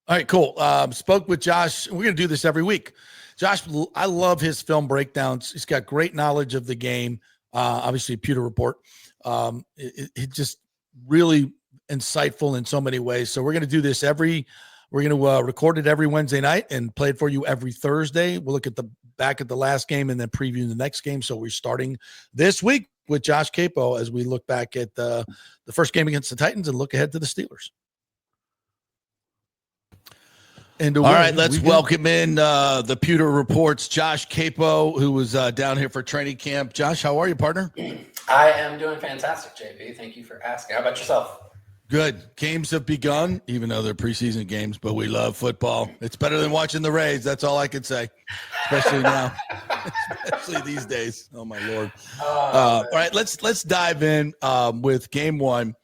All right, cool. Spoke with Josh. We're going to do this every week. Josh, I love his film breakdowns. He's got great knowledge of the game. Obviously, Pewter Report. It just really insightful in so many ways. So we're going to do this we're going to record it every Wednesday night and play it for you every Thursday. We'll look at back at the last game and then preview the next game. So we're starting this week with Josh Queipo as we look back at the first game against the Titans and look ahead to the Steelers. And all right, let's welcome in the Pewter Report's Josh Queipo, who was down here for training camp. Josh, how are you, partner? I am doing fantastic, JP. Thank you for asking. How about yourself? Good. Games have begun, even though they're preseason games, but we love football. It's better than watching the Rays. That's all I can say, especially now, especially these days. Oh, my Lord. All right, let's dive in with game one.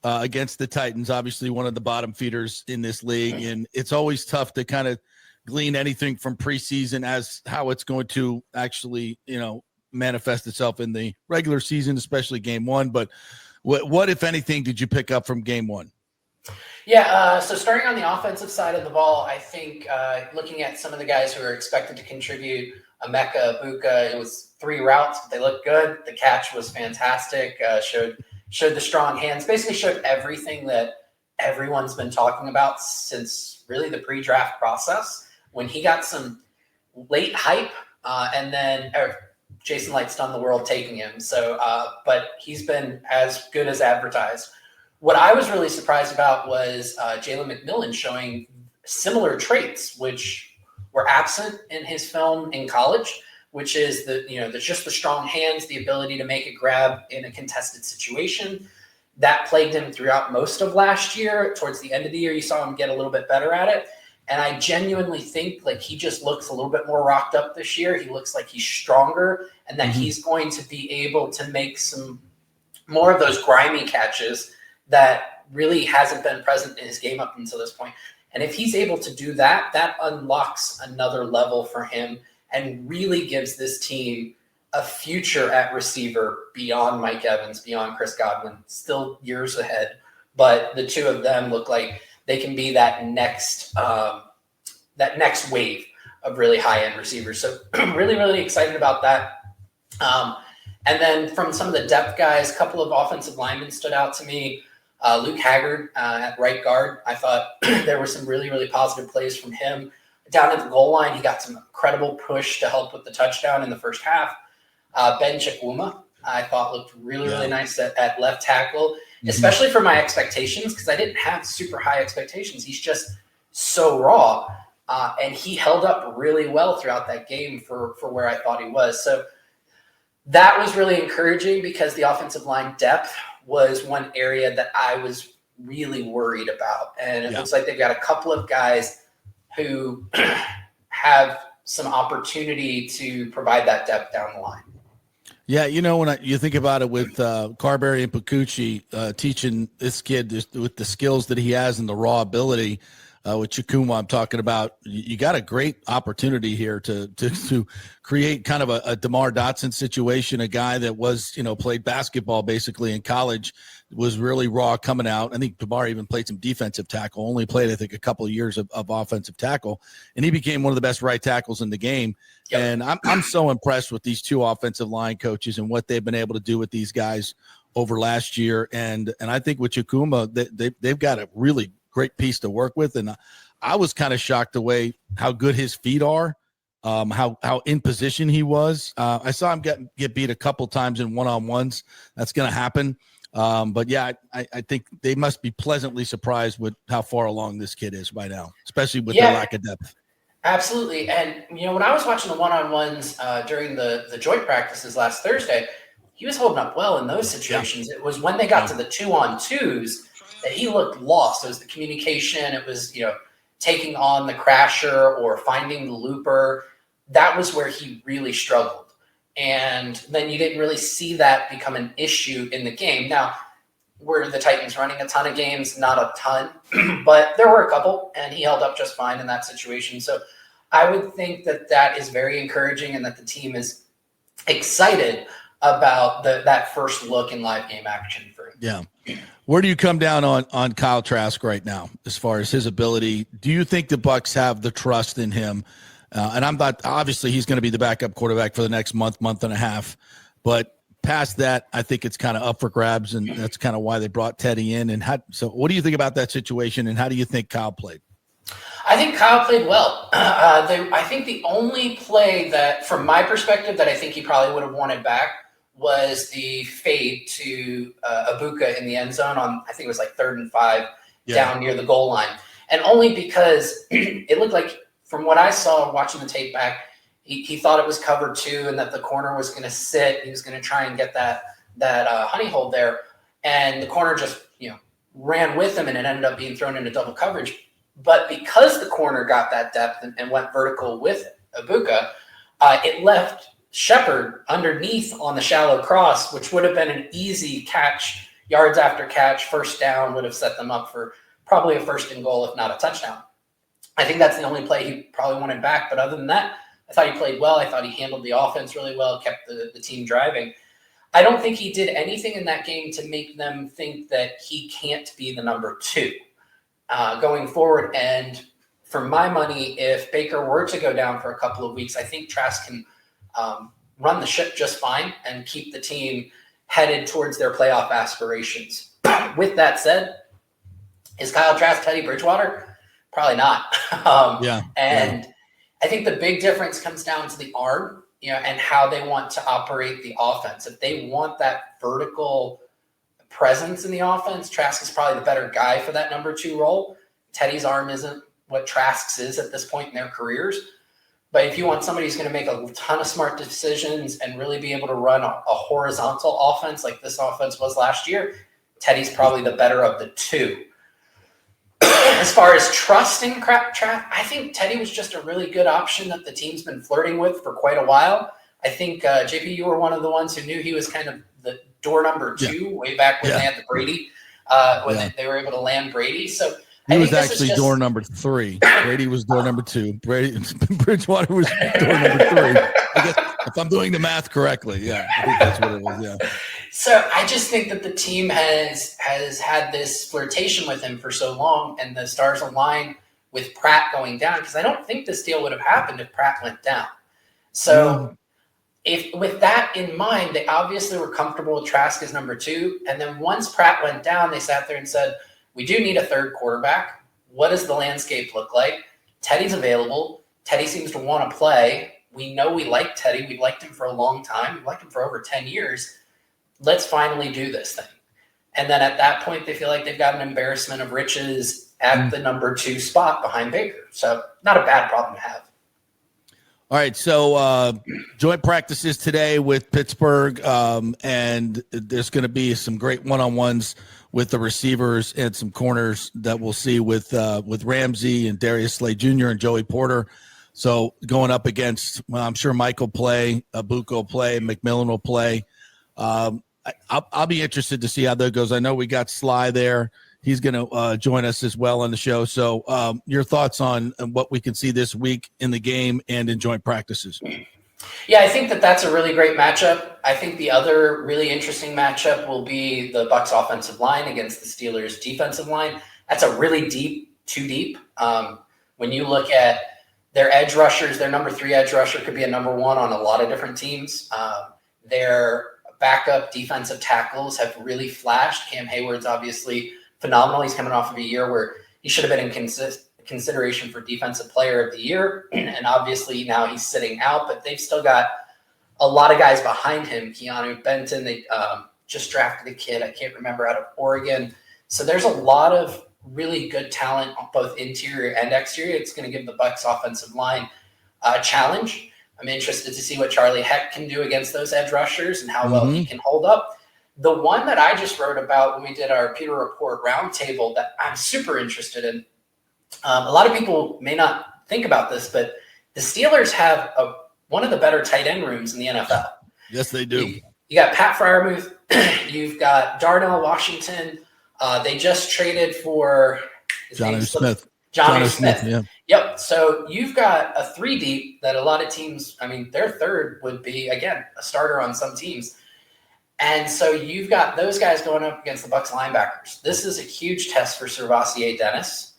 Against the Titans, obviously one of the bottom feeders in this league. And it's always tough to kind of glean anything from preseason as how it's going to actually, manifest itself in the regular season, especially game one. But what if anything, did you pick up from game one? Yeah, so starting on the offensive side of the ball, I think looking at some of the guys who are expected to contribute, Emeka, Buka, it was 3 routes, but they looked good. The catch was fantastic, showed the strong hands, basically showed everything that everyone's been talking about since really the pre-draft process. When he got some late hype and then Jason Light stunned the world taking him. So, but he's been as good as advertised. What I was really surprised about was Jalen McMillan showing similar traits, which were absent in his film in college, which is there's just the strong hands, the ability to make a grab in a contested situation. That plagued him throughout most of last year. Towards the end of the year, you saw him get a little bit better at it. And I genuinely think like he just looks a little bit more rocked up this year. He looks like he's stronger and that he's going to be able to make some more of those grimy catches that really hasn't been present in his game up until this point. And if he's able to do that, that unlocks another level for him and really gives this team a future at receiver beyond Mike Evans, beyond Chris Godwin, still years ahead. But the two of them look like they can be that next wave of really high-end receivers. So really, really excited about that. And then from some of the depth guys, a couple of offensive linemen stood out to me. Luke Haggard at right guard. I thought there were some really, really positive plays from him. Down at the goal line, he got some incredible push to help with the touchdown in the first half. Ben Chukwuma, I thought looked really, really nice at left tackle, especially for my expectations, because I didn't have super high expectations. He's just so raw, and he held up really well throughout that game for where I thought he was. So that was really encouraging because the offensive line depth was one area that I was really worried about. And it looks like they've got a couple of guys who have some opportunity to provide that depth down the line. Yeah, when you think about it with Carberry and Pacucci teaching this kid with the skills that he has and the raw ability, with Chukwuma I'm talking about, you got a great opportunity here to create kind of a DeMar Dotson situation, a guy that was, played basketball basically in college, was really raw coming out. I think DeMar even played some defensive tackle, only played, I think, a couple of years of offensive tackle, and he became one of the best right tackles in the game. Yep. And I'm so impressed with these two offensive line coaches and what they've been able to do with these guys over last year. And I think with Chukwuma, they've got a really great piece to work with. And I was kind of shocked the way how good his feet are, how in position he was. I saw him get beat a couple times in one-on-ones. That's going to happen. But yeah, I think they must be pleasantly surprised with how far along this kid is by now, especially with their lack of depth. Absolutely. And, when I was watching the one-on-ones during the joint practices last Thursday, he was holding up well in those situations. Yeah. It was when they got to the 2-on-2s that he looked lost. It was the communication. It was, taking on the crasher or finding the looper. That was where he really struggled. And then you didn't really see that become an issue in the game. Now, were the Titans running a ton of games? Not a ton, but there were a couple, and he held up just fine in that situation. So I would think that is very encouraging and that the team is excited about that first look in live game action for him. Yeah. Where do you come down on Kyle Trask right now as far as his ability? Do you think the Bucs have the trust in him? And I'm not, obviously he's going to be the backup quarterback for the next month and a half, but past that, I think it's kind of up for grabs, and that's kind of why they brought Teddy in. And so what do you think about that situation, and how do you think Kyle played? I think Kyle played well. I think the only play that, from my perspective, that I think he probably would have wanted back was the fade to Ibuka in the end zone on, I think it was like 3rd and 5 down near the goal line. And only because it looked like, from what I saw watching the tape back, he thought it was cover 2 and that the corner was going to sit. He was going to try and get that honey hole there. And the corner just, ran with him, and it ended up being thrown into double coverage. But because the corner got that depth and went vertical with Ibuka, it left Shepard underneath on the shallow cross, which would have been an easy catch, yards after catch, first down, would have set them up for probably a 1st and goal, if not a touchdown. I think that's the only play he probably wanted back. But other than that, I thought he played well. I thought he handled the offense really well, kept the team driving. I don't think he did anything in that game to make them think that he can't be the number 2 going forward. And for my money, if Baker were to go down for a couple of weeks, I think Trask can run the ship just fine and keep the team headed towards their playoff aspirations. With that said, is Kyle Trask Teddy Bridgewater? Probably not. I think the big difference comes down to the arm, and how they want to operate the offense. If they want that vertical presence in the offense, Trask is probably the better guy for that number 2 role. Teddy's arm isn't what Trask's is at this point in their careers. But if you want somebody who's going to make a ton of smart decisions and really be able to run a horizontal offense like this offense was last year, Teddy's probably the better of the 2. As far as trusting Trask, I think Teddy was just a really good option that the team's been flirting with for quite a while. I think, JP, you were one of the ones who knew he was kind of the door number 2 way back when they had the Brady, they were able to land Brady. So he was actually door number 3. Brady was door number 2. Bridgewater was door number 3. I guess if I'm doing the math correctly, I think that's what it was. Yeah. So I just think that the team has had this flirtation with him for so long, and the stars align with Pratt going down, because I don't think this deal would have happened if Pratt went down. So if with that in mind, they obviously were comfortable with Trask as number 2. And then once Pratt went down, they sat there and said, we do need a 3rd quarterback. What does the landscape look like? Teddy's available. Teddy seems to want to play. We know we like Teddy. We've liked him for a long time. We've liked him for over 10 years. Let's finally do this thing. And then at that point, they feel like they've got an embarrassment of riches at the number 2 spot behind Baker. So not a bad problem to have. All right, so joint practices today with Pittsburgh, and there's going to be some great one-on-ones with the receivers and some corners that we'll see with Ramsey and Darius Slay Jr. and Joey Porter. So going up against, I'm sure Mike will play, Ibuka will play, McMillan will play. I'll be interested to see how that goes. I know we got Sly there. He's going to join us as well on the show. So your thoughts on what we can see this week in the game and in joint practices? Yeah, I think that's a really great matchup. I think the other really interesting matchup will be the Bucs offensive line against the Steelers defensive line. That's a really too deep. When you look at their edge rushers, their number 3 edge rusher could be a number 1 on a lot of different teams. Their backup defensive tackles have really flashed. Cam Hayward's obviously phenomenal. He's coming off of a year where he should have been in consideration for Defensive Player of the Year, and obviously now he's sitting out, but they've still got a lot of guys behind him. Keanu Benton, they just drafted a kid, I can't remember, out of Oregon. So there's a lot of really good talent on both interior and exterior. It's going to give the Bucs offensive line a challenge. I'm interested to see what Charlie Heck can do against those edge rushers and how well he can hold up. The one that I just wrote about when we did our Pewter Report roundtable that I'm super interested in, a lot of people may not think about this, but the Steelers have one of the better tight end rooms in the NFL. Yes, they do. You got Pat Freiermuth. You've got Darnell Washington. They just traded for Johnny Smith. Johnny Smith. Yeah. Yep. So you've got a 3 deep that a lot of teams, I mean, their 3rd would be, again, a starter on some teams. And so you've got those guys going up against the Bucs linebackers. This is a huge test for Servassier Dennis,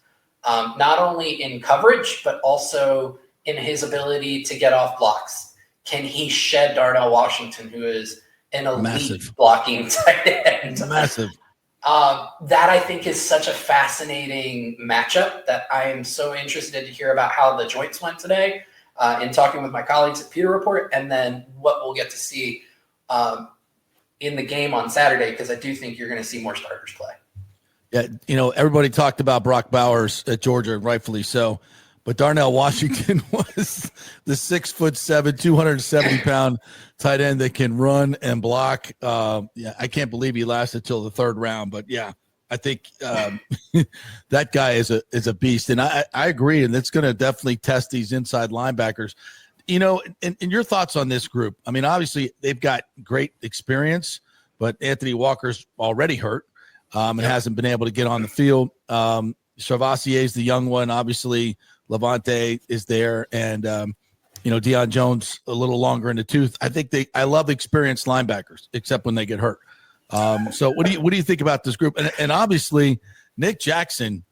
not only in coverage, but also in his ability to get off blocks. Can he shed Darnell Washington, who is an elite blocking tight end? Massive. That I think is such a fascinating matchup that I am so interested to hear about how the joints went today in talking with my colleagues at Pewter Report, and then what we'll get to see in the game on Saturday, because I do think you're going to see more starters play. Yeah, everybody talked about Brock Bowers at Georgia, and rightfully so. But Darnell Washington was the 6'7", 270-pound tight end that can run and block. I can't believe he lasted till the third round. But yeah, I think that guy is a beast, and I agree. And it's going to definitely test these inside linebackers. And your thoughts on this group? I mean, obviously they've got great experience, but Anthony Walker's already hurt and hasn't been able to get on the field. Servassier is the young one, obviously. Levante is there, and Deion Jones a little longer in the tooth. I love experienced linebackers, except when they get hurt. So what do you think about this group? And obviously Nick Jackson,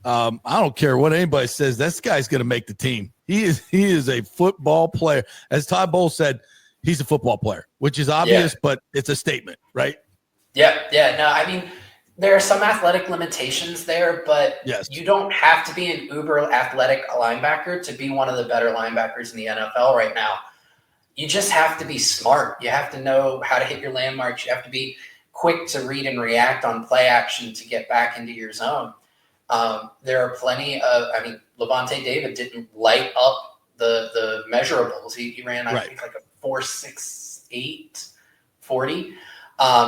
I don't care what anybody says, this guy's going to make the team. He is a football player. As Todd Bowles said, he's a football player, which is obvious, but it's a statement, right? Yeah. No, I mean, there are some athletic limitations there, but you don't have to be an uber athletic linebacker to be one of the better linebackers in the NFL right now. You just have to be smart. You have to know how to hit your landmarks. You have to be quick to read and react on play action to get back into your zone. There are plenty of, Levante David didn't light up the measurables. He ran, I think, like a 4.68 40.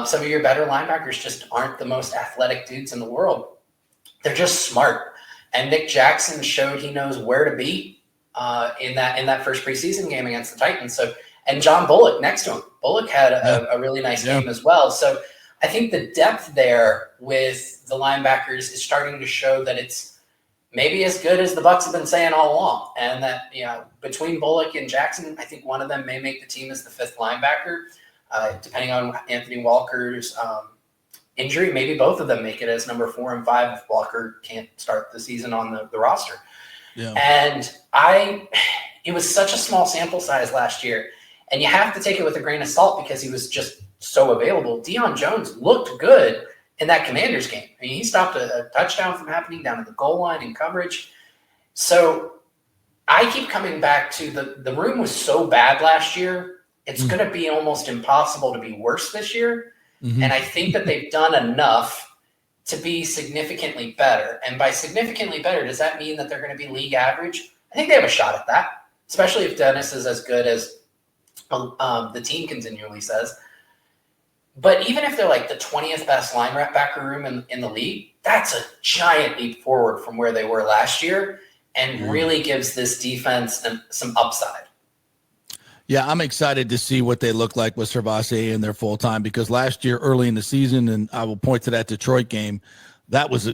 Some of your better linebackers just aren't the most athletic dudes in the world. They're just smart. And Nick Jackson showed he knows where to be in that first preseason game against the Titans. So, and John Bullock next to him. Bullock had a really nice game as well. So I think the depth there with the linebackers is starting to show that it's maybe as good as the Bucs have been saying all along. And that, between Bullock and Jackson, I think one of them may make the team as the fifth linebacker. Depending on Anthony Walker's injury, maybe both of them make it as number 4 and 5 if Walker can't start the season on the roster. Yeah. And it was such a small sample size last year, and you have to take it with a grain of salt because he was just so available. Deion Jones looked good in that Commanders game. I mean, he stopped a touchdown from happening down at the goal line in coverage. So I keep coming back to the room was so bad last year. It's going to be almost impossible to be worse this year. Mm-hmm. And I think that they've done enough to be significantly better. And by significantly better, does that mean that they're going to be league average? I think they have a shot at that, especially if Dennis is as good as the team continually says. But even if they're like the 20th best linebacker room in the league, that's a giant leap forward from where they were last year and really gives this defense some upside. Yeah, I'm excited to see what they look like with Servassier in their full time, because last year early in the season, and I will point to that Detroit game, that was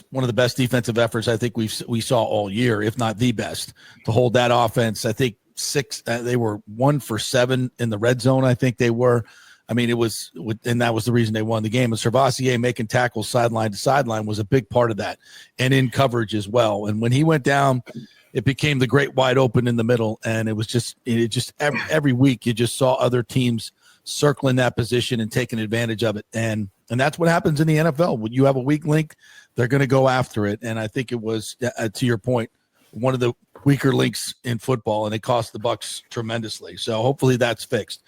one of the best defensive efforts I think we saw all year, if not the best, to hold that offense. I think they were 1 for 7 in the red zone. I think they were. I mean, and that was the reason they won the game. And Servassier making tackles sideline to sideline was a big part of that, and in coverage as well. And when he went down, it became the great wide open in the middle, and it just every week you just saw other teams circling that position and taking advantage of it. And that's what happens in the NFL. When you have a weak link, they're going to go after it. And I think it was, to your point, one of the weaker links in football, and it cost the Bucs tremendously. So hopefully that's fixed.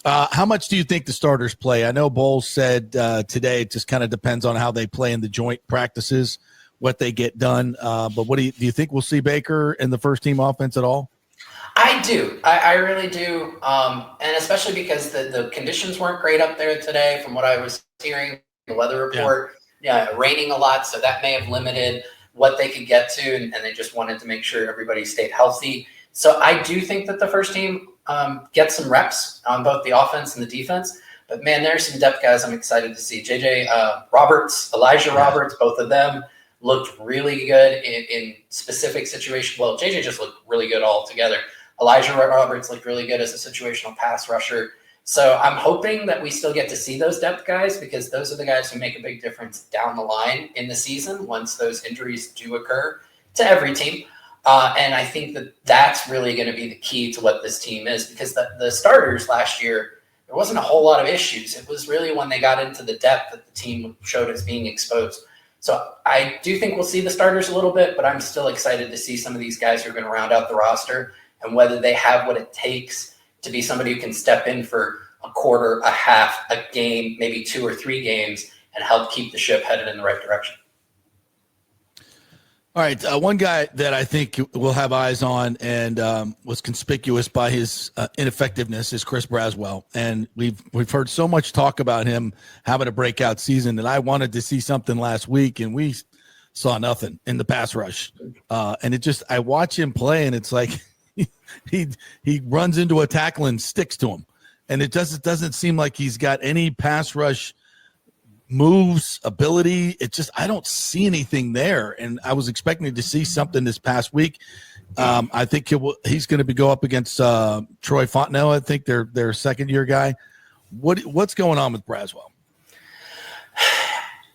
How much do you think the starters play? I know Bowles said today it just kind of depends on how they play in the joint practices, what they get done. But what do you think we'll see Baker in the first team offense at all? I do. I really do. And especially because the conditions weren't great up there today from what I was hearing, the weather report, raining a lot. So that may have limited what they could get to. And they just wanted to make sure everybody stayed healthy. So I do think that the first team gets some reps on both the offense and the defense. But, man, there's some depth guys I'm excited to see. J.J. Roberts, Elijah Roberts, both of them looked really good in specific situations. Well, J.J. just looked really good altogether. Elijah Roberts looked really good as a situational pass rusher. So I'm hoping that we still get to see those depth guys, because those are the guys who make a big difference down the line in the season once those injuries do occur to every team. And I think that that's really going to be the key to what this team is, because the starters last year, there wasn't a whole lot of issues. It was really when they got into the depth that the team showed as being exposed. So I do think we'll see the starters a little bit, but I'm still excited to see some of these guys who are going to round out the roster and whether they have what it takes to be somebody who can step in for a quarter, a half, a game, maybe 2 or 3 games, and help keep the ship headed in the right direction. All right, one guy that I think we'll have eyes on and was conspicuous by his ineffectiveness is Chris Braswell, and we've heard so much talk about him having a breakout season that I wanted to see something last week, and we saw nothing in the pass rush. And it just, I watch him play, and it's like he runs into a tackle and sticks to him, and it doesn't seem like he's got any pass rush moves, ability. It just, I don't see anything there, and I was expecting to see something this past week. I think he's going to go up against Troy Fontenot. I think their second year guy. What's going on with Braswell?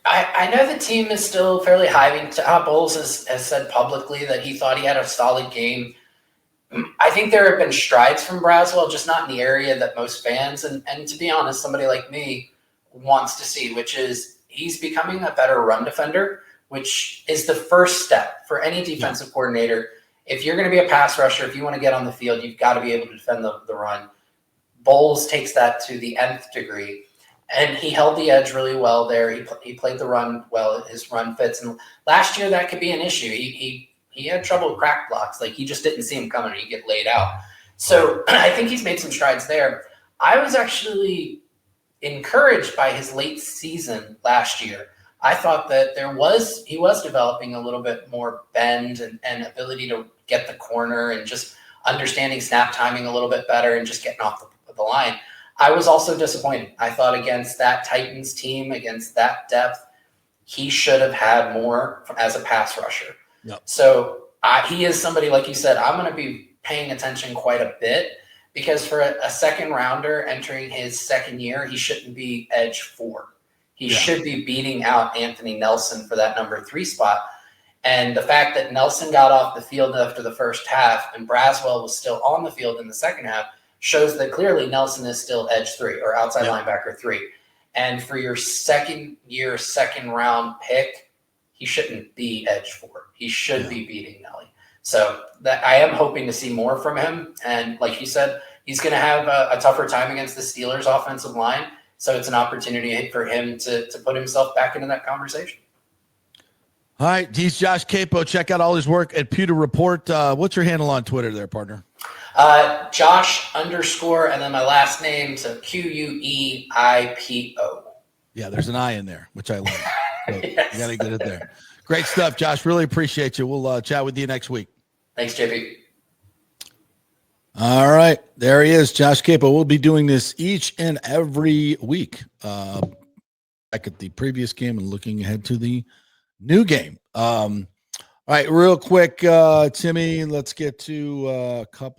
I know the team is still fairly high. Todd Bowles has said publicly that he thought he had a solid game. I think there have been strides from Braswell, just not in the area that most fans and to be honest, somebody like me wants to see, which is he's becoming a better run defender, which is the first step for any defensive coordinator. If you're going to be a pass rusher, if you want to get on the field, you've got to be able to defend the run. Bowles takes that to the nth degree, and he held the edge really well there. He played the run well. His run fits, and last year that could be an issue. He had trouble with crack blocks. Like, he just didn't see him coming. He'd get laid out. So I think he's made some strides there. I was actually encouraged by his late season last year. I thought that he was developing a little bit more bend and ability to get the corner and just understanding snap timing a little bit better and just getting off the line. I was also disappointed. I thought against that Titans team, against that depth, he should have had more as a pass rusher. Yep. So he is somebody, like you said, I'm going to be paying attention quite a bit, because for a second rounder entering his second year, he shouldn't be edge 4. He should be beating out Anthony Nelson for that number 3 spot. And the fact that Nelson got off the field after the first half and Braswell was still on the field in the second half shows that clearly Nelson is still edge 3 or outside linebacker 3. And for your second year, second round pick, he shouldn't be edge 4. He should be beating Nelly. So that I am hoping to see more from him. And like you said, he's going to have a tougher time against the Steelers offensive line. So it's an opportunity for him to put himself back into that conversation. All right. He's Josh Queipo. Check out all his work at Pewter Report. What's your handle on Twitter there, partner? Josh _ and then my last name. So Queipo. Yeah, there's an I in there, which I love. So yes. You got to get it there. Great stuff, Josh. Really appreciate you. We'll chat with you next week. Thanks, JP. All right. There he is, Josh Queipo. We'll be doing this each and every week. Back at the previous game and looking ahead to the new game. All right, real quick, Timmy, let's get to a couple